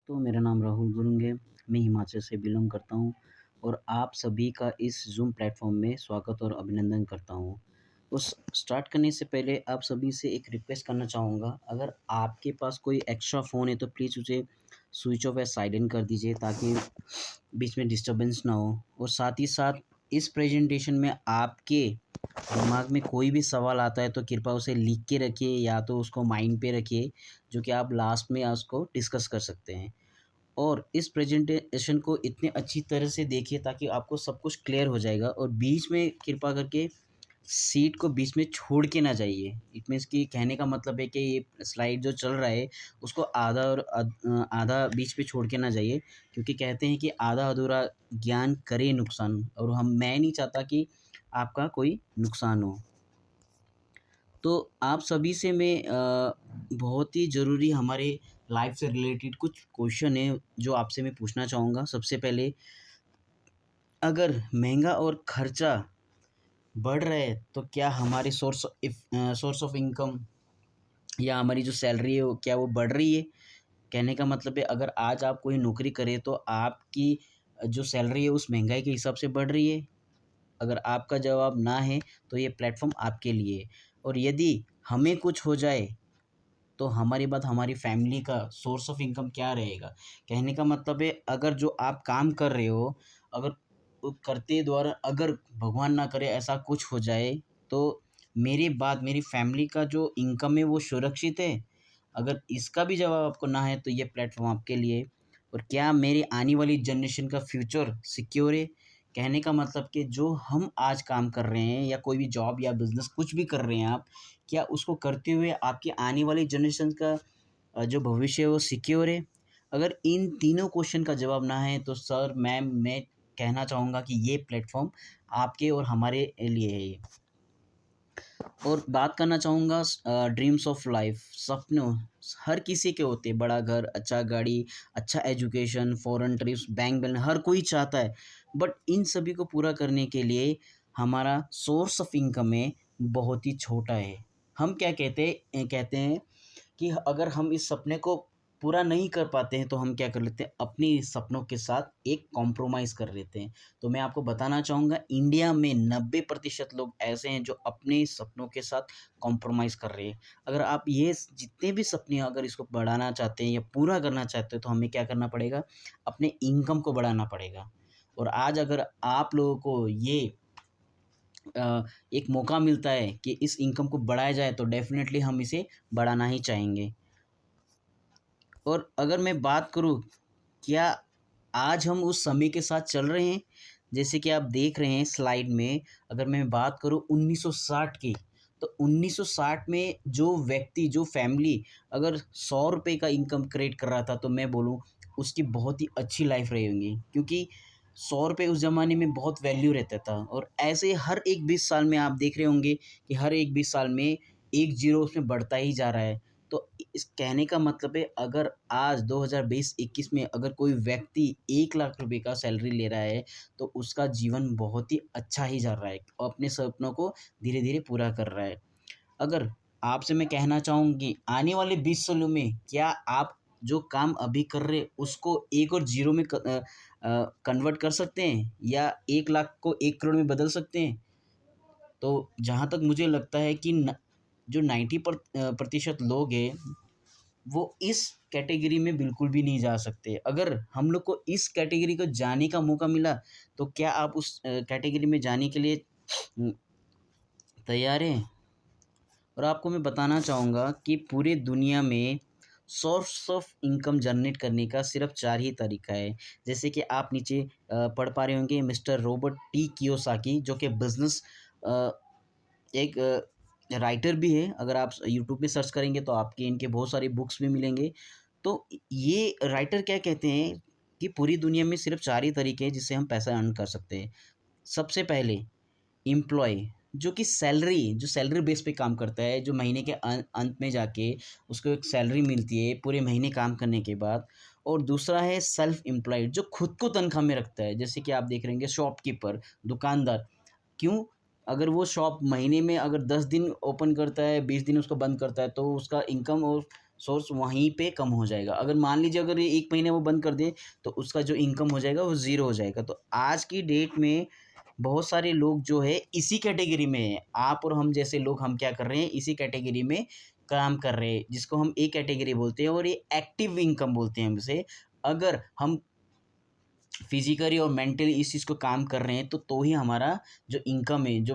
दोस्तों, मेरा नाम राहुल गुरुंग है। मैं हिमाचल से बिलॉन्ग करता हूँ और आप सभी का इस ज़ूम प्लेटफ़ॉर्म में स्वागत और अभिनंदन करता हूँ। उस स्टार्ट करने से पहले आप सभी से एक रिक्वेस्ट करना चाहूँगा, अगर आपके पास कोई एक्स्ट्रा फ़ोन है तो प्लीज़ उसे स्विच ऑफ या साइलेंट कर दीजिए ताकि बीच में डिस्टर्बेंस ना हो। और साथ ही साथ इस प्रेजेंटेशन में आपके दिमाग में कोई भी सवाल आता है तो कृपया उसे लिख के रखिए या तो उसको माइंड पे रखिए, जो कि आप लास्ट में उसको डिस्कस कर सकते हैं। और इस प्रेजेंटेशन को इतने अच्छी तरह से देखिए ताकि आपको सब कुछ क्लियर हो जाएगा और बीच में कृपया करके सीट को बीच में छोड़ के ना जाइए। इट मीन्स कि कहने का मतलब है कि ये स्लाइड जो चल रहा है उसको आधा बीच पे छोड़ के ना जाइए, क्योंकि कहते हैं कि आधा अधूरा ज्ञान करे नुकसान, और मैं नहीं चाहता कि आपका कोई नुकसान हो। तो आप सभी से मैं बहुत ही ज़रूरी हमारे लाइफ से रिलेटेड कुछ क्वेश्चन है जो आपसे मैं पूछना चाहूँगा। सबसे पहले, अगर महँगा और खर्चा बढ़ रहा है तो क्या हमारे सोर्स ऑफ इनकम या हमारी जो सैलरी है वो क्या वो बढ़ रही है? कहने का मतलब है, अगर आज आप कोई नौकरी करें तो आपकी जो सैलरी है उस महँगाई के हिसाब से बढ़ रही है? अगर आपका जवाब ना है तो ये प्लेटफ़ॉर्म आपके लिए है। और यदि हमें कुछ हो जाए तो हमारी बात, हमारी फैमिली का सोर्स ऑफ इनकम क्या रहेगा? कहने का मतलब है, अगर जो आप काम कर रहे हो, अगर वो करते द्वारा अगर भगवान ना करे ऐसा कुछ हो जाए, तो मेरी फैमिली का जो इनकम है वो सुरक्षित है? अगर इसका भी जवाब आपको ना है तो ये प्लेटफ़ॉर्म आपके लिए है। और क्या मेरी आने वाली जनरेशन का फ्यूचर सिक्योर है? कहने का मतलब कि जो हम आज काम कर रहे हैं या कोई भी जॉब या बिज़नेस कुछ भी कर रहे हैं आप, क्या उसको करते हुए आपकी आने वाली जनरेशन का जो भविष्य है वो सिक्योर है? अगर इन तीनों क्वेश्चन का जवाब ना है तो सर, मैम, मैं कहना चाहूँगा कि ये प्लेटफ़ॉर्म आपके और हमारे लिए है ये। और बात करना चाहूँगा ड्रीम्स ऑफ लाइफ, सपनों हर किसी के होते हैं। बड़ा घर, अच्छा गाड़ी, अच्छा education, foreign trips, bank balance हर कोई चाहता है। बट इन सभी को पूरा करने के लिए हमारा सोर्स ऑफ इनकम है बहुत ही छोटा है। हम क्या कहते हैं कि अगर हम इस सपने को पूरा नहीं कर पाते हैं तो हम क्या कर लेते हैं, अपनी सपनों के साथ एक कॉम्प्रोमाइज़ कर लेते हैं। तो मैं आपको बताना चाहूँगा, इंडिया में 90% लोग ऐसे हैं जो अपने सपनों के साथ कॉम्प्रोमाइज़ कर रहे हैं। अगर आप ये जितने भी सपने हैं अगर इसको बढ़ाना चाहते हैं या पूरा करना चाहते हो तो हमें क्या करना पड़ेगा, अपने इनकम को बढ़ाना पड़ेगा। और आज अगर आप लोगों को ये एक मौका मिलता है कि इस इनकम को बढ़ाया जाए तो डेफ़िनेटली हम इसे बढ़ाना ही चाहेंगे। और अगर मैं बात करूँ, क्या आज हम उस समय के साथ चल रहे हैं? जैसे कि आप देख रहे हैं स्लाइड में, अगर मैं बात करूँ 1960 की, तो 1960 में जो व्यक्ति, जो फ़ैमिली अगर ₹100 का इनकम क्रिएट कर रहा था तो मैं बोलूँ उसकी बहुत ही अच्छी लाइफ़ रही होंगी, क्योंकि ₹100 उस ज़माने में बहुत वैल्यू रहता था। और ऐसे हर एक 20 साल में आप देख रहे होंगे कि हर एक 20 साल में एक ज़ीरो उसमें बढ़ता ही जा रहा है। तो इस कहने का मतलब है, अगर आज 2020-21 में अगर कोई व्यक्ति 1 लाख रुपए का सैलरी ले रहा है, तो उसका जीवन बहुत ही अच्छा ही जा रहा है और अपने सपनों को धीरे-धीरे पूरा कर रहा है। अगर आपसे मैं कहना चाहूँ कि आने वाले 20 सालों में क्या आप जो काम अभी कर रहे हैं, उसको 1 और ज़ीरो में कन्वर्ट कर सकते हैं या 1 लाख को 1 करोड़ में बदल सकते हैं? तो जहाँ तक मुझे लगता है कि जो प्रतिशत लोग हैं वो इस कैटेगरी में बिल्कुल भी नहीं जा सकते। अगर हम लोग को इस कैटेगरी को जाने का मौका मिला, तो क्या आप उस कैटेगरी में जाने के लिए उम, तैयार हैं? और आपको मैं बताना चाहूँगा कि पूरे दुनिया में सोर्स ऑफ इनकम जनरेट करने का सिर्फ़ 4 ही तरीका है। जैसे कि आप नीचे पढ़ पा रहे होंगे, मिस्टर रॉबर्ट टी कियोसाकी, जो कि बिज़नेस अ, एक राइटर भी है। अगर आप यूट्यूब पे सर्च करेंगे तो आपके इनके बहुत सारी बुक्स भी मिलेंगे। तो ये राइटर क्या कहते हैं कि पूरी दुनिया में सिर्फ़ 4 ही तरीके हैं जिससे हम पैसा अर्न कर सकते हैं। सबसे पहले एम्प्लॉयी, जो सैलरी बेस पे काम करता है, जो महीने के अंत में जाके उसको एक सैलरी मिलती है पूरे महीने काम करने के बाद। और दूसरा है सेल्फ एम्प्लॉयड, जो खुद को तनख्वाह में रखता है। जैसे कि आप देख रहे होंगे शॉपकीपर, दुकानदार। क्यों? अगर वो शॉप महीने में अगर 10 दिन ओपन करता है, 20 दिन उसको बंद करता है, तो उसका इनकम और सोर्स वहीं पे कम हो जाएगा। अगर मान लीजिए अगर ये 1 महीने वो बंद कर दे, तो उसका जो इनकम हो जाएगा वो ज़ीरो हो जाएगा। तो आज की डेट में बहुत सारे लोग जो है इसी कैटेगरी में हैं। आप और हम जैसे लोग हम क्या कर रहे हैं, इसी कैटेगरी में काम कर रहे हैं, जिसको हम ए कैटेगरी बोलते हैं और ये एक्टिव इनकम बोलते हैं हम इसे। अगर हम फिज़िकली और मेंटली इस चीज़ को काम कर रहे हैं तो ही हमारा जो इनकम है, जो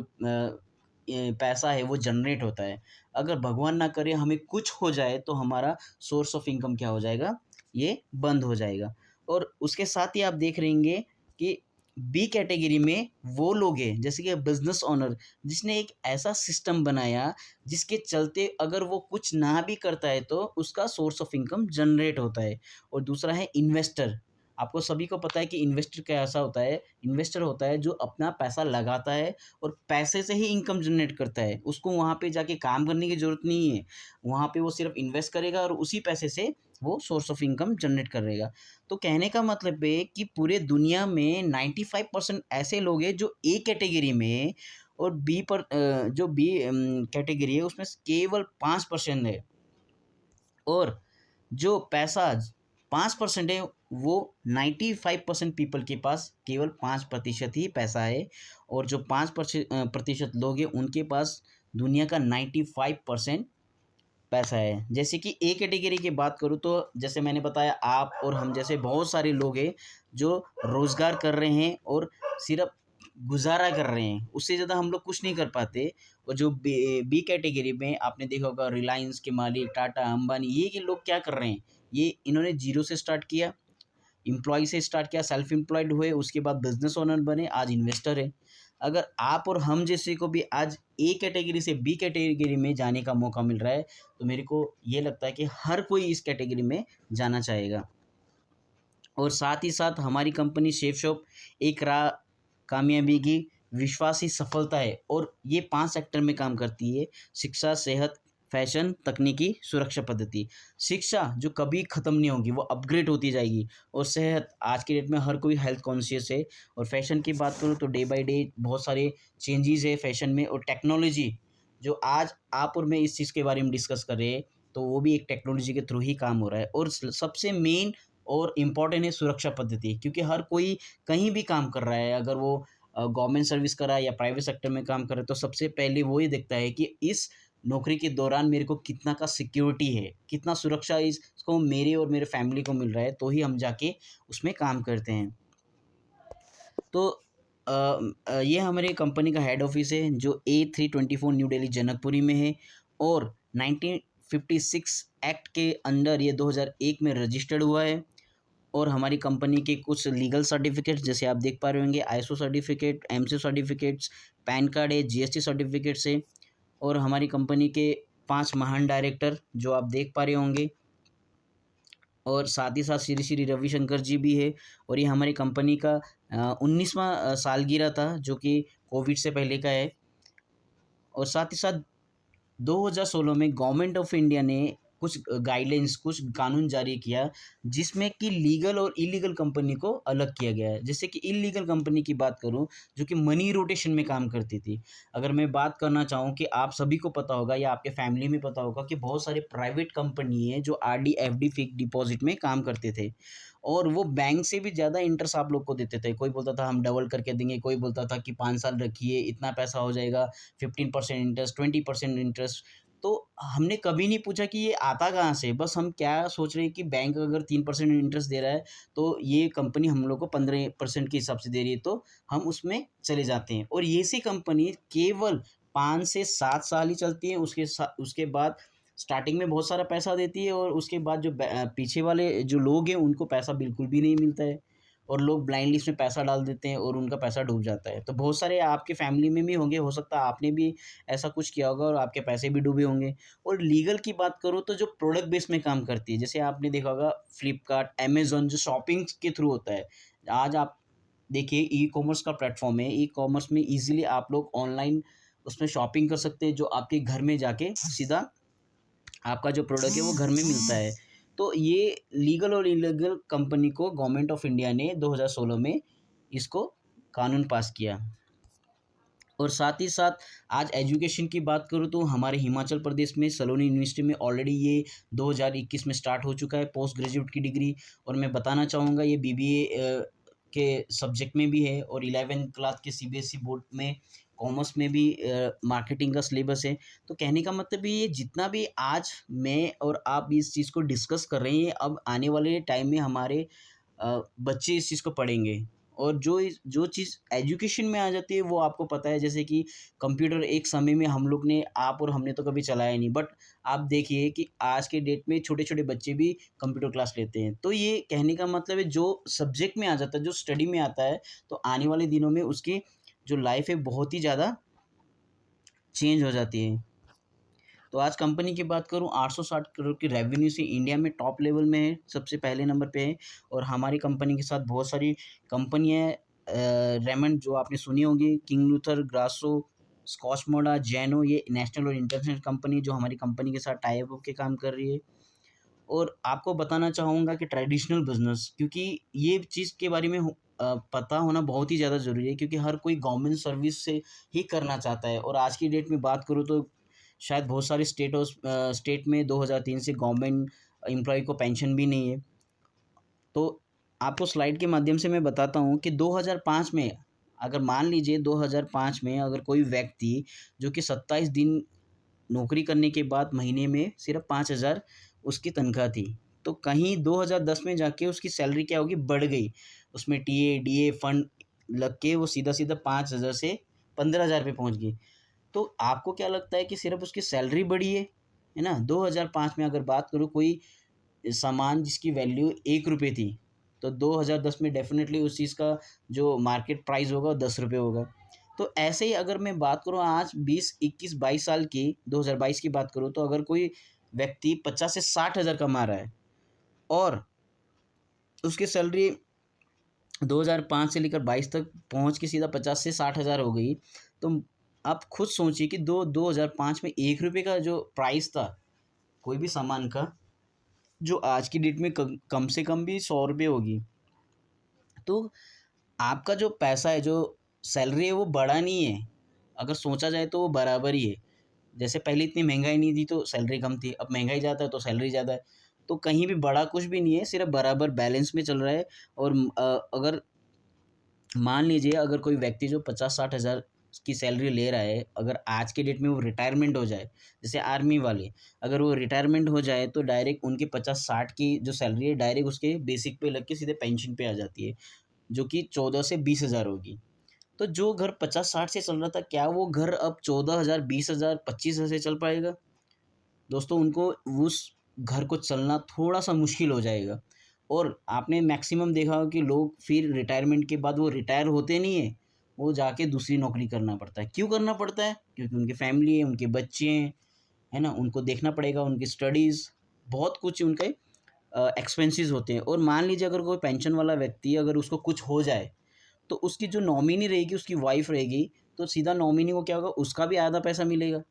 ये पैसा है वो जनरेट होता है। अगर भगवान ना करे हमें कुछ हो जाए तो हमारा सोर्स ऑफ इनकम क्या हो जाएगा, ये बंद हो जाएगा। और उसके साथ ही आप देख रहेंगे कि बी कैटेगरी में वो लोग हैं जैसे कि बिज़नेस ओनर, जिसने एक ऐसा सिस्टम बनाया जिसके चलते अगर वो कुछ ना भी करता है तो उसका सोर्स ऑफ इनकम जनरेट होता है। और दूसरा है इन्वेस्टर। आपको सभी को पता है कि इन्वेस्टर कैसा होता है, इन्वेस्टर होता है जो अपना पैसा लगाता है और पैसे से ही इनकम जनरेट करता है। उसको वहाँ पे जाके काम करने की ज़रूरत नहीं है। वहाँ पे वो सिर्फ़ इन्वेस्ट करेगा और उसी पैसे से वो सोर्स ऑफ इनकम जनरेट करेगा। तो कहने का मतलब है कि पूरे दुनिया में 95% ऐसे लोग हैं जो ए कैटेगरी में हैं और जो बी कैटेगरी है उसमें केवल 5% है। और जो पैसा 5% है वो 95% पीपल के पास केवल 5% ही पैसा है। और जो 5% लोग हैं उनके पास दुनिया का 95% पैसा है। जैसे कि ए कैटेगरी की बात करूँ तो जैसे मैंने बताया आप और हम जैसे बहुत सारे लोग हैं जो रोज़गार कर रहे हैं और सिर्फ़ गुज़ारा कर रहे हैं, उससे ज़्यादा हम लोग कुछ नहीं कर पाते। और जो बी कैटेगरी में आपने देखा होगा रिलायंस के मालिक, टाटा, अंबानी ये लोग क्या कर रहे हैं, ये इन्होंने ज़ीरो से स्टार्ट किया, एम्प्लॉयी से स्टार्ट किया, सेल्फ एम्प्लॉयड हुए, उसके बाद बिज़नेस ओनर बने, आज इन्वेस्टर हैं। अगर आप और हम जैसे को भी आज ए कैटेगरी से बी कैटेगरी में जाने का मौका मिल रहा है, तो मेरे को ये लगता है कि हर कोई इस कैटेगरी में जाना चाहेगा। और साथ ही साथ हमारी कंपनी शेफ शॉप एक राह कामयाबी की विश्वास ही सफलता है और ये 5 सेक्टर में काम करती है। शिक्षा, सेहत, फैशन, तकनीकी, सुरक्षा पद्धति। शिक्षा जो कभी ख़त्म नहीं होगी, वो अपग्रेड होती जाएगी। और सेहत आज की डेट में हर कोई हेल्थ कॉन्शियस है। और फैशन की बात करूँ तो डे बाय डे बहुत सारे चेंजेज़ है फैशन में। और टेक्नोलॉजी जो आज आप और मैं इस चीज़ के बारे में डिस्कस कर रहे हैं, तो वो भी एक टेक्नोलॉजी के थ्रू ही काम हो रहा है। और सबसे मेन और इम्पोर्टेंट है सुरक्षा पद्धति, क्योंकि हर कोई कहीं भी काम कर रहा है, अगर वो गवर्नमेंट सर्विस कर रहा है या प्राइवेट सेक्टर में काम कर रहा है, तो सबसे पहले वो ही देखता है कि इस नौकरी के दौरान मेरे को कितना का सिक्योरिटी है, कितना सुरक्षा इसको मेरे और मेरे फैमिली को मिल रहा है, तो ही हम जाके उसमें काम करते हैं। तो ये हमारी कंपनी का हेड ऑफिस है जो A324 न्यू दिल्ली जनकपुरी में है। और 1956 एक्ट के अंडर ये 2001 में रजिस्टर्ड हुआ है। और हमारी कंपनी के कुछ लीगल सर्टिफिकेट्स जैसे आप देख पा रहे होंगे, ISO certificate, MC certificates, pan card है, जीएसटी सर्टिफिकेट्स है। और हमारी कंपनी के 5 महान डायरेक्टर जो आप देख पा रहे होंगे। और साथ ही साथ श्री श्री रविशंकर जी भी है। और ये हमारी कंपनी का 19वां सालगिरह था जो कि कोविड से पहले का है। और साथ ही साथ 2016 में गवर्नमेंट ऑफ इंडिया ने कुछ गाइडलाइंस, कुछ कानून जारी किया जिसमें कि लीगल और इलीगल कंपनी को अलग किया गया है। जैसे कि इलीगल कंपनी की बात करूं जो कि मनी रोटेशन में काम करती थी। अगर मैं बात करना चाहूं कि आप सभी को पता होगा या आपके फैमिली में पता होगा कि बहुत सारे प्राइवेट कंपनी है जो आरडी, एफडी, फिक्स्ड डिपॉजिट में काम करते थे। और वो बैंक से भी ज़्यादा इंटरेस्ट आप लोग को देते थे। कोई बोलता था हम डबल करके देंगे, कोई बोलता था कि 5 साल रखिए इतना पैसा हो जाएगा, 15% इंटरेस्ट, 20% इंटरेस्ट। तो हमने कभी नहीं पूछा कि ये आता कहाँ से, बस हम क्या सोच रहे हैं कि बैंक अगर 3% इंटरेस्ट दे रहा है तो ये कंपनी हम लोग को 15% के हिसाब से दे रही है, तो हम उसमें चले जाते हैं। और ये सी कंपनी केवल 5 से 7 साल ही चलती है, उसके बाद स्टार्टिंग में बहुत सारा पैसा देती है और उसके बाद जो पीछे वाले जो लोग हैं उनको पैसा बिल्कुल भी नहीं मिलता है। और लोग ब्लाइंडली इसमें पैसा डाल देते हैं और उनका पैसा डूब जाता है। तो बहुत सारे आपके फैमिली में भी होंगे, हो सकता है आपने भी ऐसा कुछ किया होगा और आपके पैसे भी डूबे होंगे। और लीगल की बात करूँ तो जो प्रोडक्ट बेस में काम करती है, जैसे आपने देखा होगा फ्लिपकार्ट, अमेज़न जो शॉपिंग के थ्रू होता है। आज आप देखिए ई-कॉमर्स का प्लेटफ़ॉर्म है, ई-कॉमर्स में ईज़िली आप लोग ऑनलाइन उसमें शॉपिंग कर सकते हैं जो आपके घर में जाके सीधा आपका जो प्रोडक्ट है वो घर में मिलता है। तो ये लीगल और इलीगल कंपनी को गवर्नमेंट ऑफ इंडिया ने 2016 में इसको कानून पास किया। और साथ ही साथ आज एजुकेशन की बात करूँ तो हमारे हिमाचल प्रदेश में सलोनी यूनिवर्सिटी में ऑलरेडी ये 2021 में स्टार्ट हो चुका है पोस्ट ग्रेजुएट की डिग्री। और मैं बताना चाहूँगा ये बीबीए के सब्जेक्ट में भी है और 11th क्लास के सीबीएसई बोर्ड में कॉमर्स में भी मार्केटिंग का सिलेबस है। तो कहने का मतलब ये जितना भी आज मैं और आप इस चीज़ को डिस्कस कर रहे हैं, अब आने वाले टाइम में हमारे बच्चे इस चीज़ को पढ़ेंगे। और जो चीज़ एजुकेशन में आ जाती है वो आपको पता है, जैसे कि कंप्यूटर एक समय में हम लोग ने आप और हमने तो कभी चलाया नहीं, बट आप देखिए कि आज के डेट में छोटे-छोटे बच्चे भी कंप्यूटर क्लास लेते हैं। तो ये कहने का मतलब है जो सब्जेक्ट में आ जाता है, जो स्टडी में आता है, तो आने वाले दिनों में उसकी जो लाइफ़ है बहुत ही ज़्यादा चेंज हो जाती है। तो आज कंपनी की बात करूँ 860 करोड़ की रेवेन्यू से इंडिया में टॉप लेवल में है, सबसे पहले नंबर पे है। और हमारी कंपनी के साथ बहुत सारी कंपनियाँ हैं, रेमंड जो आपने सुनी होगी, किंग लूथर, ग्रासो, स्कॉचमोडा, जेनो, ये नेशनल और इंटरनेशनल कंपनी जो हमारी कंपनी के साथ टाई अप होके काम कर रही है। और आपको बताना चाहूँगा कि ट्रेडिशनल बिज़नेस, क्योंकि ये चीज़ के बारे में पता होना बहुत ही ज़्यादा ज़रूरी है, क्योंकि हर कोई गवर्नमेंट सर्विस से ही करना चाहता है। और आज की डेट में बात करूँ तो शायद बहुत सारे स्टेट में 2003 से गवर्नमेंट एम्प्लॉयी को पेंशन भी नहीं है। तो आपको स्लाइड के माध्यम से मैं बताता हूँ कि 2005 में, अगर मान लीजिए 2005 में अगर कोई व्यक्ति जो कि 27 दिन नौकरी करने के बाद महीने में सिर्फ़ 5,000 उसकी तनख्वाह थी, तो कहीं 2010 में जाके उसकी सैलरी क्या होगी, बढ़ गई। उसमें टीए, डीए फंड लग के वो सीधा-सीधा 5,000 से 15,000 पे पहुँच गई। तो आपको क्या लगता है कि सिर्फ़ उसकी सैलरी बढ़ी है ना? 2005 में अगर बात करूँ, कोई सामान जिसकी वैल्यू ₹1 थी, तो 2010 में डेफ़िनेटली उस चीज़ का जो मार्केट प्राइस होगा वो ₹10 होगा। तो ऐसे ही अगर मैं बात करूँ आज 20, 21, 22 साल की, 2022 की बात करूँ, तो अगर कोई व्यक्ति 50 से 60,000 कमा रहा है और उसकी सैलरी 2005 से लेकर 22 तक पहुँच के सीधा 50 से 60,000 हो गई, तो आप खुद सोचिए कि 2005 में ₹1 का जो प्राइस था कोई भी सामान का, जो आज की डेट में कम से कम भी ₹100 होगी। तो आपका जो पैसा है, जो सैलरी है वो बढ़ा नहीं है। अगर सोचा जाए तो वो बराबर ही है। जैसे पहले इतनी महँगाई नहीं थी तो सैलरी कम थी, अब महँगाई ज़्यादा है तो सैलरी ज़्यादा है। तो कहीं भी बढ़ा कुछ भी नहीं है, सिर्फ़ बराबर बैलेंस में चल रहा है। और अगर मान लीजिए अगर कोई व्यक्ति जो 50-60 हज़ार की सैलरी ले रहा है, अगर आज के डेट में वो रिटायरमेंट हो जाए, जैसे आर्मी वाले, अगर वो रिटायरमेंट हो जाए तो डायरेक्ट उनकी 50-60 की जो सैलरी है डायरेक्ट उसके बेसिक पे लग के सीधे पेंशन पे आ जाती है, जो कि 14 से 20 हज़ार होगी। तो जो घर 50-60 से चल रहा था, क्या वो घर अब 14,000, 20,000, 25,000 से चल पाएगा? दोस्तों, उनको उस घर को चलना थोड़ा-सा मुश्किल हो जाएगा। और आपने मैक्सिमम देखा होगा कि लोग फिर रिटायरमेंट के बाद वो रिटायर होते नहीं हैं, वो जाके दूसरी नौकरी करना पड़ता है। क्यों करना पड़ता है? क्योंकि उनकी फैमिली है, उनके बच्चे हैं, है ना? उनको देखना पड़ेगा, उनकी स्टडीज़, बहुत कुछ उनके एक्सपेंसेस होते हैं। और मान लीजिए अगर कोई पेंशन वाला व्यक्ति अगर उसको कुछ हो जाए, तो उसकी जो नॉमिनी रहेगी, उसकी वाइफ़ रहेगी, तो सीधा नॉमिनी को क्या होगा, उसका भी आधा पैसा मिलेगा।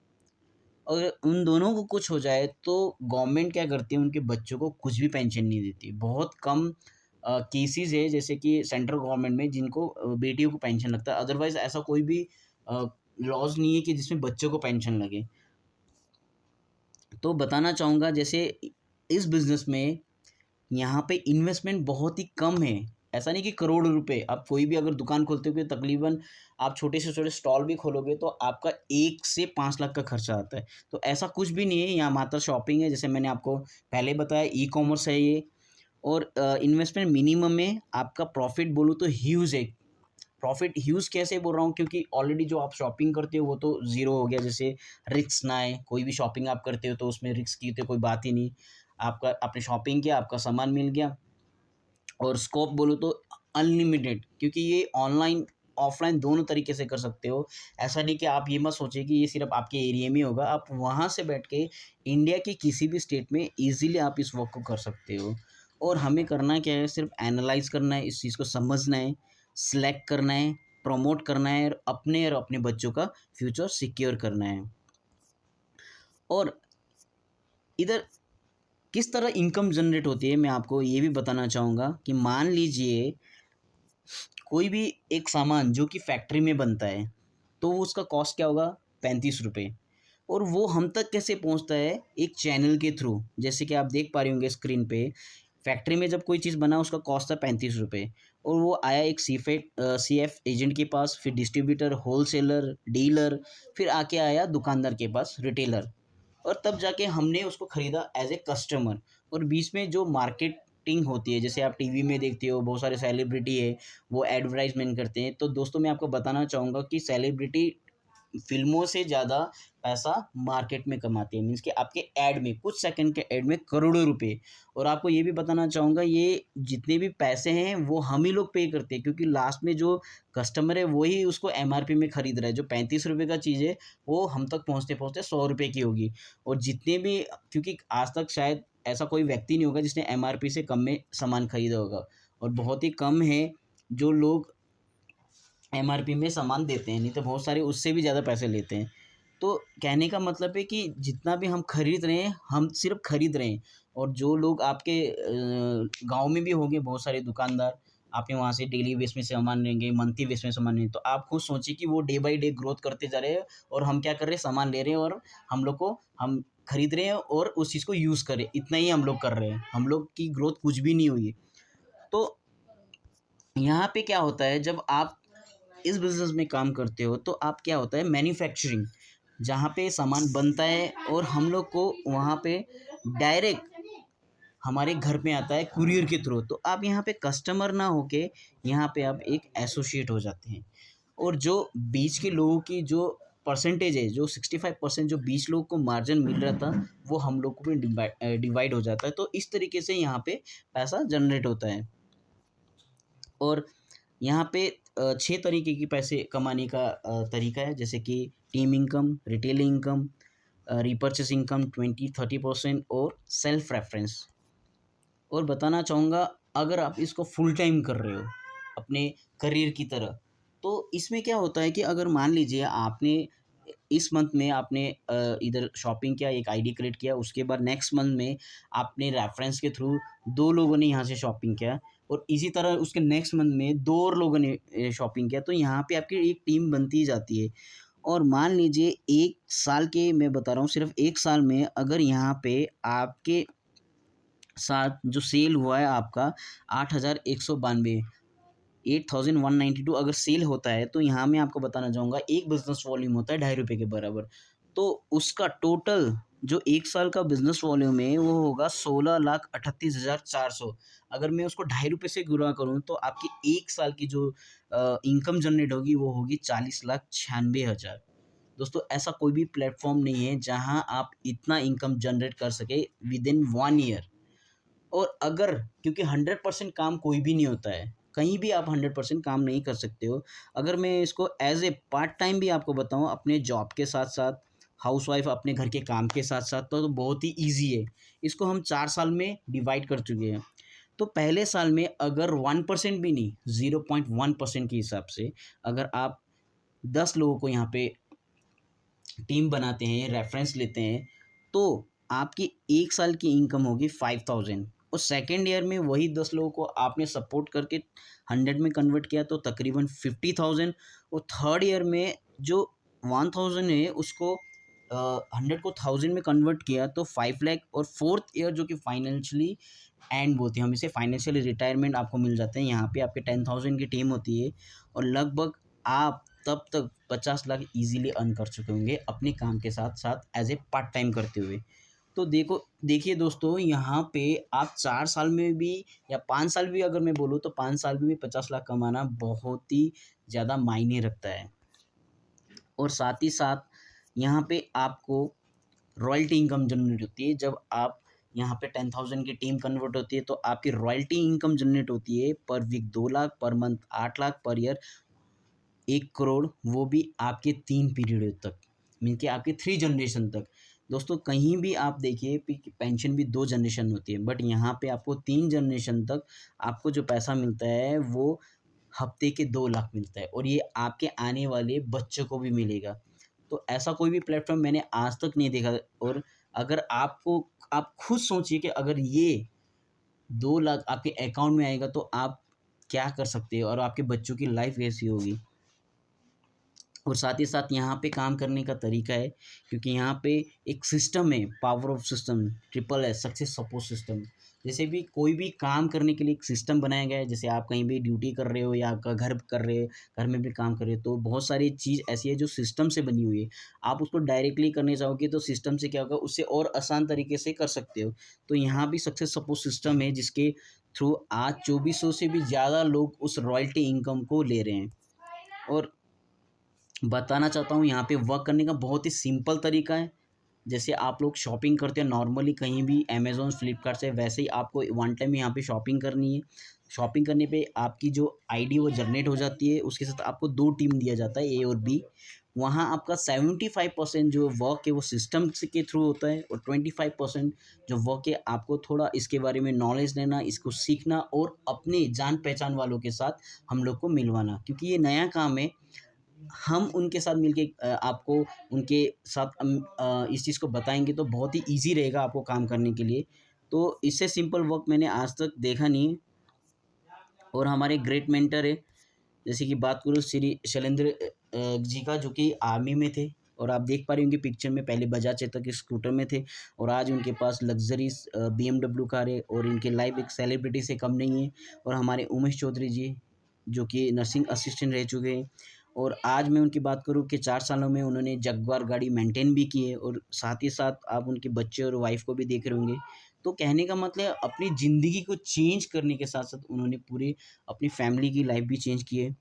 अगर उन दोनों को कुछ हो जाए तो गवर्नमेंट क्या करती है, उनके बच्चों को कुछ भी पेंशन नहीं देती। बहुत कम केसेज़ है जैसे कि सेंट्रल गवर्नमेंट में जिनको बेटियों को पेंशन लगता है, अदरवाइज़ ऐसा कोई भी अ, लॉज़ नहीं है कि जिसमें बच्चों को पेंशन लगे। तो बताना चाहूँगा जैसे इस बिज़नेस में यहाँ पे इन्वेस्टमेंट बहुत ही कम है। ऐसा नहीं कि करोड़ों रुपए, आप कोई भी अगर दुकान खोलते हो, तकरीबन आप छोटे से छोटे स्टॉल भी खोलोगे तो आपका 1 से 5 लाख का खर्चा आता है। तो ऐसा कुछ भी नहीं है, यहाँ मात्र शॉपिंग है, जैसे मैंने आपको पहले बताया, ई-कॉमर्स है ये। और इन्वेस्टमेंट मिनिमम है, आपका प्रॉफ़िट बोलूँ तो ह्यूज है। प्रॉफ़िट ह्यूज कैसे बोल रहा हूँ, क्योंकि ऑलरेडी जो आप शॉपिंग करते हो वो तो ज़ीरो हो गया, जैसे रिस्क ना है, कोई भी शॉपिंग आप करते हो तो उसमें रिस्क की तो कोई बात ही नहीं। आपका आपने शॉपिंग किया, आपका सामान मिल गया। और स्कोप बोलूँ तो अनलिमिटेड, क्योंकि ये ऑनलाइन, ऑफ़लाइन दोनों तरीके से कर सकते हो। ऐसा नहीं कि आप ये मत सोचिए कि ये सिर्फ़ आपके एरिया में ही होगा, आप वहाँ से बैठ के इंडिया के किसी भी स्टेट में ईज़िली आप इस वर्क को कर सकते हो। और हमें करना क्या है, सिर्फ़ एनालाइज़ करना है, इस चीज़ को समझना है, सिलेक्ट करना है, प्रमोट करना है और अपने बच्चों का फ्यूचर सिक्योर करना है। और इधर किस तरह इनकम जनरेट होती है, मैं आपको ये भी बताना चाहूँगा कि मान लीजिए कोई भी एक सामान जो कि फैक्ट्री में बनता है, तो उसका कॉस्ट क्या होगा? ₹35। और वो हम तक कैसे पहुँचता है? एक चैनल के थ्रू। जैसे कि आप देख पा रहे होंगे स्क्रीन पे, फैक्ट्री में जब कोई चीज़ बना उसका कॉस्ट था ₹35 और वो आया एक सीएफ एजेंट के पास, फिर डिस्ट्रीब्यूटर, होलसेलर, डीलर, फिर आके आया दुकानदार के पास, रिटेलर। और तब जाके हमने उसको खरीदा एज़ ए कस्टमर। और बीच में जो मार्केटिंग होती है, जैसे आप टीवी में देखते हो बहुत सारे सेलिब्रिटी है, वो एडवर्टाइज़मेंट करते हैं। तो दोस्तों मैं आपको बताना चाहूँगा कि सेलिब्रिटी फ़िल्मों से ज़्यादा पैसा मार्केट में कमाते हैं। मीन्स कि आपके ऐड में, कुछ सेकंड के ऐड में करोड़ों रुपए। और आपको ये भी बताना चाहूँगा, ये जितने भी पैसे हैं वो हम ही लोग पे करते हैं, क्योंकि लास्ट में जो कस्टमर है वही उसको एमआरपी में खरीद रहा है। जो ₹35 का चीज़ है वो हम तक पहुँचते-पहुँचते ₹100 की होगी। और जितने भी, क्योंकि आज तक शायद ऐसा कोई व्यक्ति नहीं होगा जिसने एमआरपी से कम में सामान खरीदा होगा। और बहुत ही कम है जो लोग एमआरपी में सामान देते हैं, नहीं तो बहुत सारे उससे भी ज़्यादा पैसे लेते हैं। तो कहने का मतलब है कि जितना भी हम खरीद रहे हैं, हम सिर्फ़ खरीद रहे हैं। और जो लोग आपके गाँव में भी होंगे बहुत सारे दुकानदार, आपके वहाँ से डेली बेस में सामान लेंगे, मंथली बेस में सामान लेंगे, तो आप खुद सोचिए कि वो डे बाय डे ग्रोथ करते जा रहे हैं और हम क्या कर रहे हैं, सामान ले रहे हैं और हम खरीद रहे हैं और उस चीज़ को यूज़ कर रहे हैं, इतना ही हम लोग कर रहे हैं। हम लोग की ग्रोथ कुछ भी नहीं हुई है। तो यहाँ पे क्या होता है, जब आप इस बिज़नेस में काम करते हो तो आप क्या होता है, मैन्युफैक्चरिंग, जहाँ पे सामान बनता है और हम लोग को वहाँ पे डायरेक्ट हमारे घर पे आता है कुरियर के थ्रू। तो आप यहाँ पे कस्टमर ना होके यहाँ पे आप एक एसोसिएट हो जाते हैं। और जो बीच के लोगों की जो परसेंटेज है, जो 65% जो बीच लोगों को मार्जिन मिल रहा था, वो हम लोग को भी डिवाइड हो जाता है। तो इस तरीके से यहाँ पे पैसा जनरेट होता है। और यहाँ पे 6 तरीके की पैसे कमाने का तरीका है, जैसे कि team income, retail income, repurchase income 20-30% और सेल्फ रेफरेंस। और बताना चाहूँगा, अगर आप इसको फुल टाइम कर रहे हो अपने करियर की तरह, तो इसमें क्या होता है कि अगर मान लीजिए आपने इस मंथ में आपने इधर शॉपिंग किया, एक आईडी क्रिएट किया, उसके बाद नेक्स्ट मंथ में आपने रेफरेंस के थ्रू 2 लोगों ने यहाँ से शॉपिंग किया और इसी तरह उसके नेक्स्ट मंथ में 2 और लोगों ने शॉपिंग किया, तो यहाँ पे आपकी एक टीम बनती ही जाती है। और मान लीजिए 1 साल के मैं बता रहा हूँ, सिर्फ़ 1 साल में अगर यहाँ पे आपके साथ जो सेल हुआ है आपका 8,192, 8,192 अगर सेल होता है, तो यहाँ मैं आपको बताना चाहूँगा एक बिज़नेस वॉल्यूम होता है ₹2.5 के बराबर। तो उसका टोटल जो 1 साल का बिज़नेस वॉल्यूम है वो होगा 16,38,400। अगर मैं उसको ₹2.5 से गुणा करूँ तो आपकी 1 साल की जो इनकम जनरेट होगी वो होगी 40,96,000। दोस्तों ऐसा कोई भी प्लेटफ़ॉर्म नहीं है जहाँ आप इतना इनकम जनरेट कर सकें विदिन 1 ईयर। और अगर, क्योंकि 100% काम कोई भी नहीं होता है, कहीं भी आप 100% काम नहीं कर सकते हो। अगर मैं इसको एज़ ए पार्ट टाइम भी आपको बताऊँ अपने जॉब के साथ-साथ, हाउसवाइफ़ अपने घर के काम के साथ-साथ, तो बहुत ही ईज़ी है। इसको हम 4 साल में डिवाइड कर चुके हैं। तो पहले साल में अगर 1% भी नहीं, 0.1% के हिसाब से अगर आप 10 लोगों को यहाँ पे टीम बनाते हैं, रेफ़रेंस लेते हैं, तो आपकी 1 साल की इनकम होगी 5,000। और सेकंड ईयर में वही 10 लोगों को आपने सपोर्ट करके 100 में कन्वर्ट किया तो तकरीबन 50,000। और थर्ड ईयर में जो 1000 है उसको 100 को 1000 में कन्वर्ट किया तो 5 लाख। और फोर्थ ईयर जो कि फाइनेंशियली एंड बोलते हैं हम इसे, फाइनेंशियल रिटायरमेंट आपको मिल जाते हैं। यहाँ पे आपके 10,000 की टीम होती है और लगभग आप तब तक 50 लाख ईज़िली अर्न कर चुके होंगे अपने काम के साथ-साथ एज़ ए पार्ट टाइम करते हुए। तो देखिए दोस्तों, यहाँ पे आप 4 साल में भी या 5 साल भी अगर मैं बोलूँ तो 5 साल में भी 50 लाख कमाना बहुत ही ज़्यादा मायने रखता है। और साथ ही साथ यहाँ पे आपको रॉयल्टी इनकम जनरेट होती है। जब आप यहाँ पे 10,000 की टीम कन्वर्ट होती है तो आपकी रॉयल्टी इनकम जनरेट होती है पर week 2 lakh, per month 8 lakh, per year 1 crore, वो भी आपके 3 पीरियड तक, मीन कि आपके 3 जनरेशन तक। दोस्तों कहीं भी आप देखिए कि पेंशन भी 2 जनरेशन होती है, बट यहाँ पे आपको 3 जनरेशन तक आपको जो पैसा मिलता है वो हफ्ते के 2 लाख मिलता है और ये आपके आने वाले बच्चों को भी मिलेगा। तो ऐसा कोई भी प्लेटफ़ॉर्म मैंने आज तक नहीं देखा। और अगर आप खुद सोचिए कि अगर ये 2 लाख आपके अकाउंट में आएगा तो आप क्या कर सकते हो और आपके बच्चों की लाइफ़ कैसी होगी? और साथ ही साथ यहाँ पे काम करने का तरीका है, क्योंकि यहाँ पे एक सिस्टम है, power of system, triple S, success support system. जैसे भी कोई भी काम करने के लिए एक सिस्टम बनाया गया है, जैसे आप कहीं भी ड्यूटी कर रहे हो या आपका घर कर रहे हो, घर में भी काम कर रहे हो, तो बहुत सारी चीज़ ऐसी है जो सिस्टम से बनी हुई है। आप उसको डायरेक्टली करने चाहोगे तो सिस्टम से क्या होगा, उससे और आसान तरीके से कर सकते हो। तो यहाँ भी सक्सेस सपोर्ट सिस्टम है, जिसके थ्रू आज 2400 से भी ज़्यादा लोग उस रॉयल्टी इनकम को ले रहे हैं। और बताना चाहता हूँ, यहाँ पे वर्क करने का बहुत ही सिंपल तरीका है। जैसे आप लोग शॉपिंग करते हैं नॉर्मली कहीं भी अमेज़न, फ्लिपकार्ट से, वैसे ही आपको वन टाइम यहाँ पे शॉपिंग करनी है। शॉपिंग करने पे आपकी जो आईडी वो जनरेट हो जाती है, उसके साथ आपको 2 टीम दिया जाता है, ए और बी। वहाँ आपका 75% जो वर्क है वो सिस्टम से के थ्रू होता है, और 25% जो वर्क है आपको थोड़ा इसके बारे में नॉलेज लेना, इसको सीखना और अपने जान-पहचान वालों के साथ हम लोग को मिलवाना। क्योंकि ये नया काम है, हम उनके साथ मिलके आपको उनके साथ इस चीज़ को बताएँगे तो बहुत ही ईज़ी रहेगा आपको काम करने के लिए। तो इससे सिंपल वर्क मैंने आज तक देखा नहीं है। और हमारे ग्रेट मेंटर है, जैसे कि बात करूँ श्री शैलेंद्र जी का, जो कि आर्मी में थे, और आप देख पा रहे होंगे पिक्चर में, पहले बजाज चेतक के स्कूटर में थे और आज उनके पास लग्ज़रीज़ बीएमडब्ल्यू कार है, और इनकी लाइफ़ एक सेलिब्रिटी से कम नहीं है। और हमारे उमेश चौधरी जी, जो कि नर्सिंग असिस्टेंट रह चुके हैं, और आज मैं उनकी बात करूँ कि 4 सालों में उन्होंने जगुआर गाड़ी मेंटेन भी की है, और साथ ही साथ आप उनके बच्चे और वाइफ़ को भी देख रहे होंगे। तो कहने का मतलब, अपनी ज़िंदगी को चेंज करने के साथ-साथ उन्होंने पूरी अपनी फैमिली की लाइफ़ भी चेंज की है।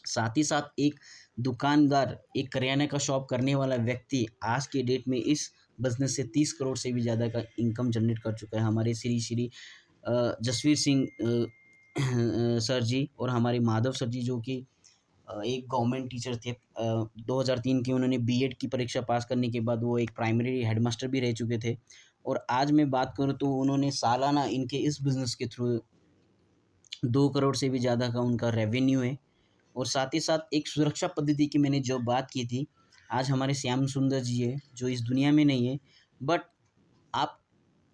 साथ ही साथ एक दुकानदार, एक करियाने का शॉप करने वाला व्यक्ति आज के डेट में इस बिज़नेस से 30 करोड़ से भी ज़्यादा का इनकम जनरेट कर चुका है। हमारे श्री श्री जसवीर सिंह सर जी, और हमारे माधव सर जी, जो कि एक गवर्नमेंट टीचर थे। 2003 की उन्होंने बीएड की परीक्षा पास करने के बाद वो एक प्राइमरी हेडमास्टर भी रह चुके थे। और आज मैं बात करूँ तो उन्होंने सालाना इनके इस बिज़नेस के थ्रू 2 करोड़ से भी ज़्यादा का उनका रेवेन्यू है। और साथ ही साथ एक सुरक्षा पद्धति की मैंने जो बात की थी, आज हमारे श्याम सुंदर जी हैं, जो इस दुनिया में नहीं है, बट आप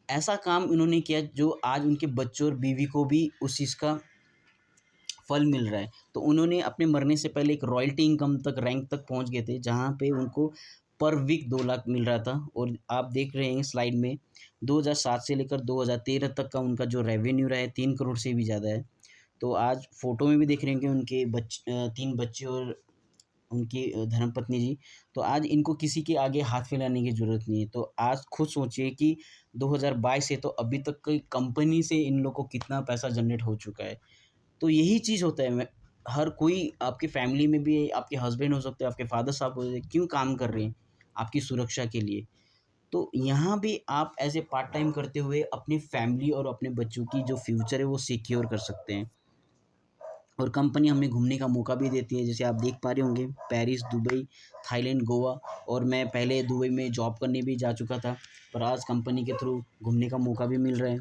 ऐसा काम इन्होंने किया जो आज उनके बच्चों और बीवी को भी उस चीज़ का फल मिल रहा है। तो उन्होंने अपने मरने से पहले एक रॉयल्टी इनकम तक, रैंक तक पहुँच गए थे, जहाँ पे उनको पर वीक 2 लाख मिल रहा था। और आप देख रहे हैं स्लाइड में, 2007 से लेकर 2013 तक का उनका जो रेवेन्यू रहा है, 3 करोड़ से भी ज़्यादा है। तो आज फ़ोटो में भी देख रहे हैं कि उनके 3 बच्चे और उनकी धर्मपत्नी जी। तो आज इनको किसी के आगे हाथ फैलाने की ज़रूरत नहीं है। तो आज खुद सोचिए कि 2022 से तो अभी तक की कंपनी से इन लोग को कितना पैसा जनरेट हो चुका है। तो यही चीज़ होता है, मैं हर कोई आपकी फैमिली में भी आपके हस्बैंड हो सकते हैं, आपके फादर साहब हो सकते हैं, क्यों काम कर रहे हैं? आपकी सुरक्षा के लिए। तो यहाँ भी आप एज़ ए पार्ट टाइम करते हुए अपनी फैमिली और अपने बच्चों की जो फ्यूचर है वो सिक्योर कर सकते हैं। और कंपनी हमें घूमने का मौका भी देती है, जैसे आप देख पा रहे होंगे, पेरिस, दुबई, थाईलैंड, गोवा। और मैं पहले दुबई में जॉब करने भी जा चुका था, पर आज कंपनी के थ्रू घूमने का मौका भी मिल रहा है।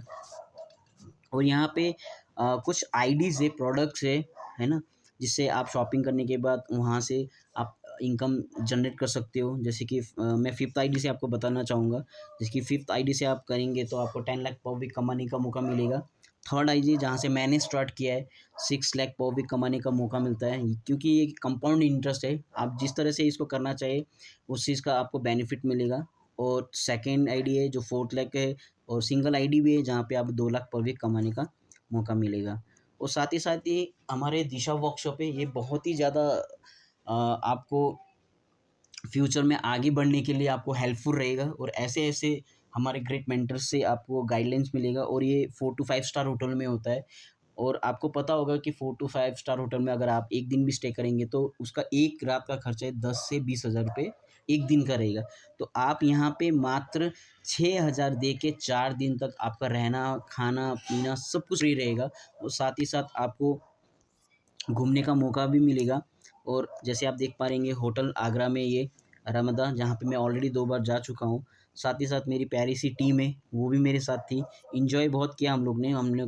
और यहाँ पे कुछ आईडीज़ है, प्रोडक्ट्स है ना? जिससे आप शॉपिंग करने के बाद वहाँ से आप इनकम जनरेट कर सकते हो। जैसे कि मैं 5th आईडी से आपको बताना चाहूँगा, जैसे कि 5th आईडी से आप करेंगे तो आपको 10 लाख पर वीक कमाने का मौका मिलेगा। 3rd आईडी जहाँ से मैंने स्टार्ट किया है, 6 लाख पर वीक कमाने का मौका मिलता है, क्योंकि ये कंपाउंड इंटरेस्ट है। आप जिस तरह से इसको करना चाहे, उस चीज़ का आपको बेनिफिट मिलेगा। और सेकंड आईडी है जो 4th लाख है, और सिंगल आईडी भी है जहाँ पे आप 2 लाख पर वीक कमाने का मौका मिलेगा। और साथ ही हमारे दिशा वर्कशॉप है, ये बहुत ही ज़्यादा आपको फ्यूचर में आगे बढ़ने के लिए आपको हेल्पफुल रहेगा। और ऐसे-ऐसे हमारे ग्रेट मेंटर्स से आपको गाइडेंस मिलेगा, और ये 4 टू 5 स्टार होटल में होता है। और आपको पता होगा कि 4 टू 5 स्टार होटल में अगर आप 1 दिन भी स्टे करेंगे तो उसका 1 रात का खर्चा है 10 से 20,000 रुपए 1 दिन का रहेगा। तो आप यहाँ पे मात्र 6,000 दे के 4 दिन तक आपका रहना, खाना-पीना सब कुछ फ्री रहेगा, और साथ ही साथ आपको घूमने का मौका भी मिलेगा। और जैसे आप देख पा रहेंगे, होटल आगरा में ये रमदा, जहाँ पे मैं ऑलरेडी 2 बार जा चुका हूँ। साथ ही साथ मेरी प्यारी सी टीम है, वो भी मेरे साथ थी। एन्जॉय बहुत किया हम लोग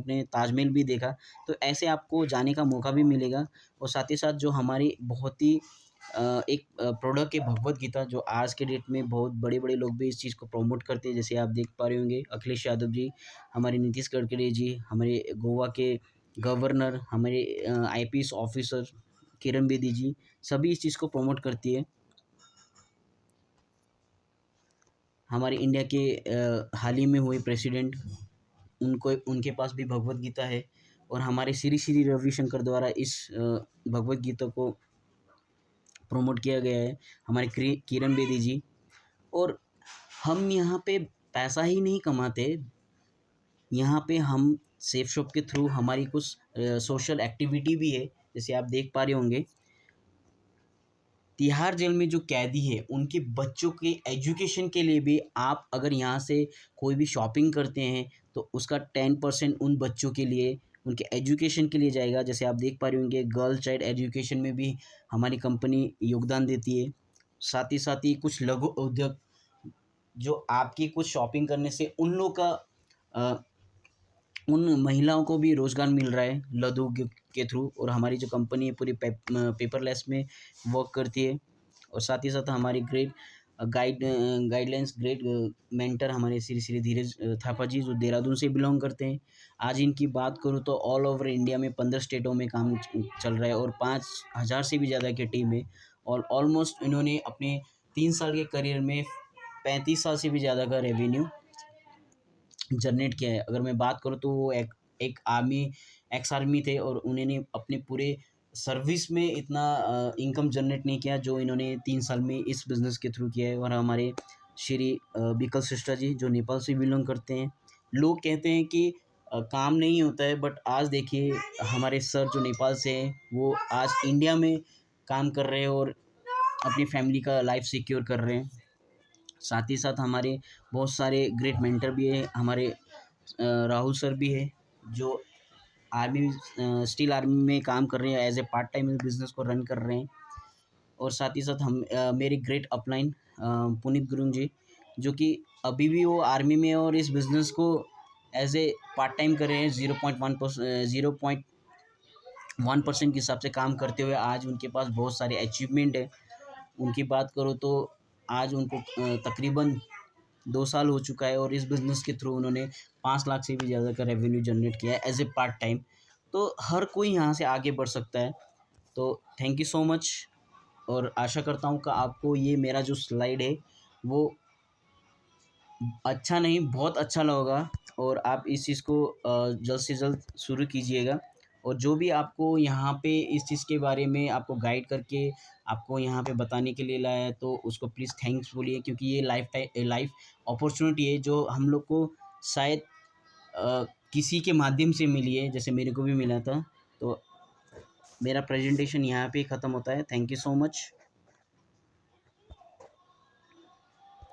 ने ताजमहल भी देखा। तो ऐसे आपको जाने का मौका भी मिलेगा। और साथ ही साथ जो हमारी बहुत ही एक प्रोडक्ट है भगवद गीता, जो आज के डेट में बहुत बड़े-बड़े लोग भी इस चीज़ को प्रमोट करते हैं। जैसे आप देख पा रहे होंगे, अखिलेश यादव जी, हमारे नीतीश गडकरी जी, हमारे गोवा के गवर्नर, हमारे आईपीएस ऑफ़िसर, किरण बेदी जी, सभी इस चीज़ को प्रमोट करती है। हमारे इंडिया के हाल ही में हुए प्रेसिडेंट, उनको उनके पास भी भगवद गीता है और हमारे श्री श्री रविशंकर द्वारा इस भगवद गीता को प्रमोट किया गया है, हमारे किरण बेदी जी। और हम यहाँ पे पैसा ही नहीं कमाते, यहाँ पे हम सेफ शॉप के थ्रू हमारी कुछ सोशल एक्टिविटी भी है। जैसे आप देख पा रहे होंगे, तिहाड़ जेल में जो कैदी है, उनके बच्चों के एजुकेशन के लिए भी आप अगर यहाँ से कोई भी शॉपिंग करते हैं, तो उसका 10% उन बच्चों के लिए, उनके एजुकेशन के लिए जाएगा। जैसे आप देख पा रहे होंगे, गर्ल चाइल्ड एजुकेशन में भी हमारी कंपनी योगदान देती है। साथ ही कुछ लघु उद्योग, जो आपकी कुछ शॉपिंग करने से उन लोग का अ, उन महिलाओं को भी रोज़गार मिल रहा है लघु उद्योग के थ्रू। और हमारी जो कंपनी है पूरी पेपरलेस में वर्क करती है। और साथ ही साथ हमारी ग्रेट गाइडलाइंस, ग्रेट मेंटर हमारे श्री श्री धीरज थापा जी, जो देहरादून से बिलोंग करते हैं। आज इनकी बात करूँ तो ऑल ओवर इंडिया में 15 स्टेटों में काम चल रहा है और 5,000 से भी ज़्यादा की टीम है। और ऑलमोस्ट इन्होंने अपने 3 साल के करियर में 35 साल से भी ज़्यादा का रेवेन्यू जनरेट किया है। अगर मैं बात करूँ तो वो एक एक आर्मी एक्स आर्मी थे और उन्होंने अपने पूरे सर्विस में इतना इनकम जनरेट नहीं किया जो इन्होंने 3 साल में इस बिज़नेस के थ्रू किया है। और हमारे श्री बिकल सिस्टर जी, जो नेपाल से बिलॉन्ग करते हैं। लोग कहते हैं कि काम नहीं होता है, बट आज देखिए हमारे सर जो नेपाल से हैं, वो आज इंडिया में काम कर रहे हैं और अपनी फैमिली का लाइफ सिक्योर कर रहे हैं। साथ ही साथ हमारे बहुत सारे ग्रेट मेंटर भी हैं। हमारे राहुल सर भी है, जो आर्मी स्टील आर्मी में काम कर रहे हैं, एज ए पार्ट टाइम इस बिज़नेस को रन कर रहे हैं। और साथ ही साथ हम मेरे ग्रेट अपलाइन पुनीत गुरुंग जी, जो कि अभी भी वो आर्मी में है और इस बिज़नेस को एज ए पार्ट टाइम कर रहे हैं। 0.1% के हिसाब से काम करते हुए आज उनके पास बहुत सारे अचीवमेंट है। उनकी बात करूँ तो आज उनको तकरीबन 2 साल हो चुका है और इस बिज़नेस के थ्रू उन्होंने 5 लाख से भी ज़्यादा का रेवेन्यू जनरेट किया है एज़ ए पार्ट टाइम। तो हर कोई यहाँ से आगे बढ़ सकता है। तो थैंक यू सो मच। और आशा करता हूँ कि आपको ये मेरा जो स्लाइड है वो अच्छा नहीं, बहुत अच्छा लगा और आप इस चीज़ को जल्द से जल्द शुरू कीजिएगा। और जो भी आपको यहाँ पे इस चीज़ के बारे में आपको गाइड करके आपको यहाँ पे बताने के लिए लाया है, तो उसको प्लीज़ थैंक्स बोलिए, क्योंकि ये लाइफ अपॉर्चुनिटी है जो हम लोग को शायद किसी के माध्यम से मिली है, जैसे मेरे को भी मिला था। तो मेरा प्रेजेंटेशन यहाँ पे ख़त्म होता है। Thank you so much.